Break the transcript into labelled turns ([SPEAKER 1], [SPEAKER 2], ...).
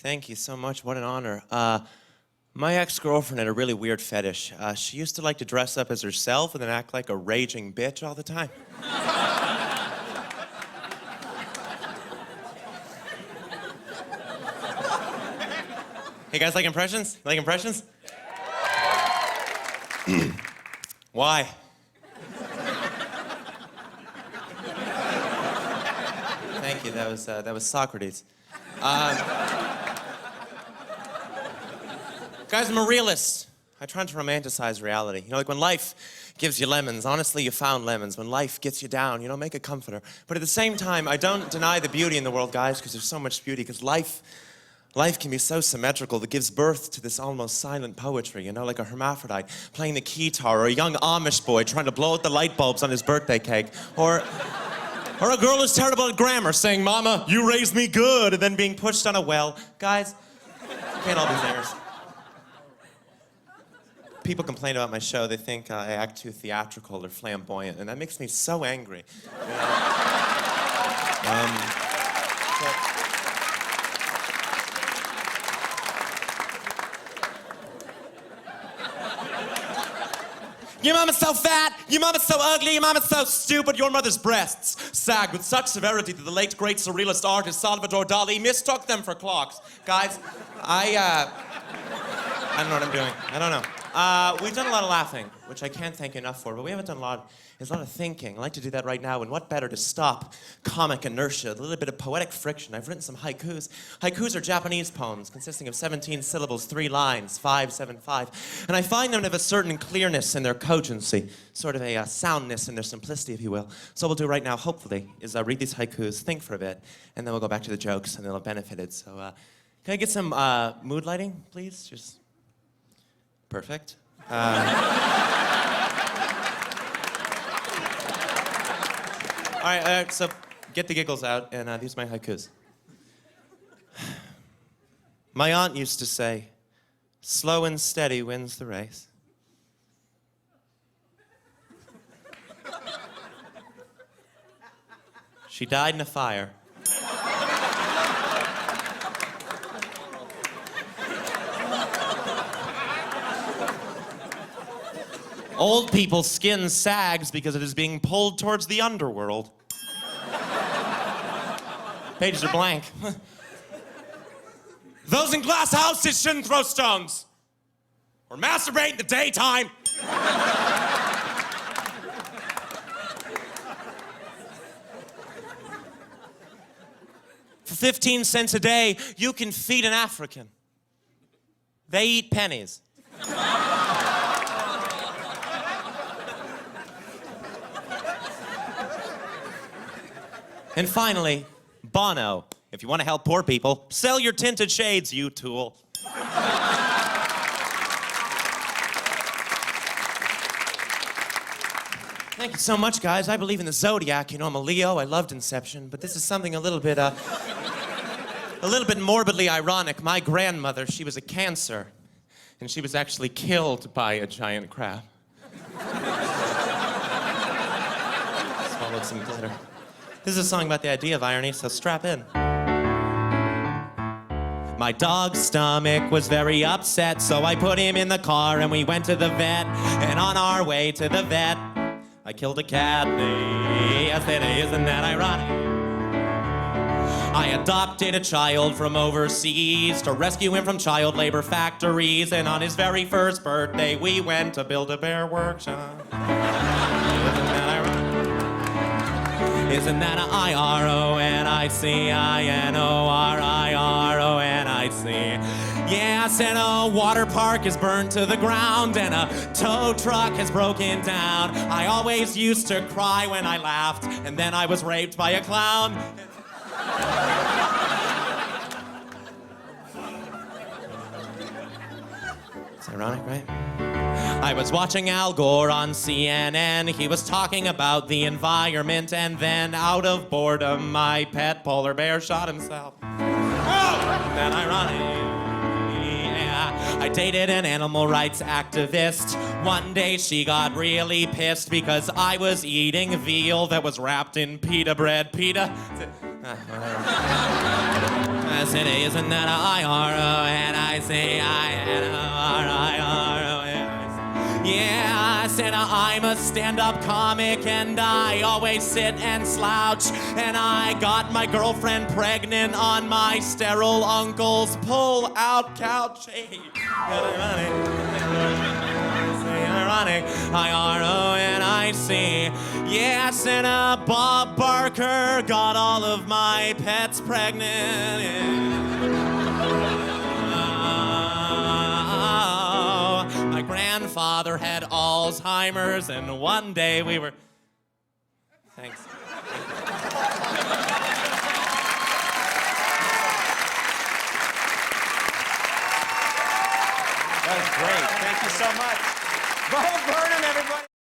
[SPEAKER 1] Thank you so much. What an honor. My ex-girlfriend had a really weird fetish. She used to like to dress up as herself and then act like a raging bitch all the time. Hey guys, like impressions? Like impressions? Why? Thank you. That was Socrates. Guys, I'm a realist. I try to romanticize reality. You know, like when life gives you lemons, honestly, you found lemons. When life gets you down, you know, make a comforter. But at the same time, I don't deny the beauty in the world, guys, because there's so much beauty, because life can be so symmetrical that gives birth to this almost silent poetry, you know, like a hermaphrodite playing the guitar, or a young Amish boy trying to blow out the light bulbs on his birthday cake, or a girl who's terrible at grammar saying, "Mama, you raised me good," and then being pushed on a well. Guys, can't all be theirs. People complain about my show. They think I act too theatrical or flamboyant, and that makes me so angry. You know? Your mama's so fat, your mama's so ugly, your mama's so stupid, your mother's breasts sagged with such severity that the late great surrealist artist Salvador Dali mistook them for clocks. Guys, I don't know what I'm doing. I don't know. We've done a lot of laughing, which I can't thank you enough for, but we haven't done a lot of thinking. I'd like to do that right now, and what better to stop comic inertia, a little bit of poetic friction. I've written some haikus. Haikus are Japanese poems consisting of 17 syllables, 3 lines, 5, 7, 5. And I find them to have a certain clearness in their cogency, sort of a soundness in their simplicity, if you will. So what we'll do right now, hopefully, is read these haikus, think for a bit, and then we'll go back to the jokes, and they'll have benefited. So can I get some mood lighting, please? Just perfect. All right, so get the giggles out, and these are my haikus. My aunt used to say, "Slow and steady wins the race." She died in a fire. Old people's skin sags because it is being pulled towards the underworld. Pages are blank. Those in glass houses shouldn't throw stones or masturbate in the daytime. For 15 cents a day, you can feed an African. They eat pennies. And finally, Bono. If you want to help poor people, sell your tinted shades, you tool. Thank you so much, guys. I believe in the zodiac. You know, I'm a Leo. I loved Inception, but this is something a little bit morbidly ironic. My grandmother, she was a Cancer, and she was actually killed by a giant crab. Swallowed some glitter. This is a song about the idea of irony, so strap in. My dog's stomach was very upset, so I put him in the car and we went to the vet. And on our way to the vet, I killed a cat. Yes, it is, isn't that ironic? I adopted a child from overseas to rescue him from child labor factories. And on his very first birthday, we went to Build-A-Bear workshop. Isn't that a I-R-O-N-I-C-I-N-O-R-I-R-O-N-I-C? Yes, and a water park is burned to the ground, and a tow truck has broken down. I always used to cry when I laughed, and then I was raped by a clown. It's ironic, right? I was watching Al Gore on CNN. He was talking about the environment, and then out of boredom, my pet polar bear shot himself. Oh, that ironic. Yeah. I dated an animal rights activist. One day she got really pissed because I was eating veal that was wrapped in pita bread. Pita? Yes, it isn't that I-R-O-N-I-C-I-N-O-R-I-R-O-N. Yeah, I said I'm a stand-up comic and I always sit and slouch. And I got my girlfriend pregnant on my sterile uncle's pull-out couch. Hey, ironic, I-R-O-N-I-C. Yes, and Bob Barker got all of my pets pregnant. My grandfather had Alzheimer's, and one day we were... Thanks.
[SPEAKER 2] That was great. Thank you so much. Bo Burnham, everybody.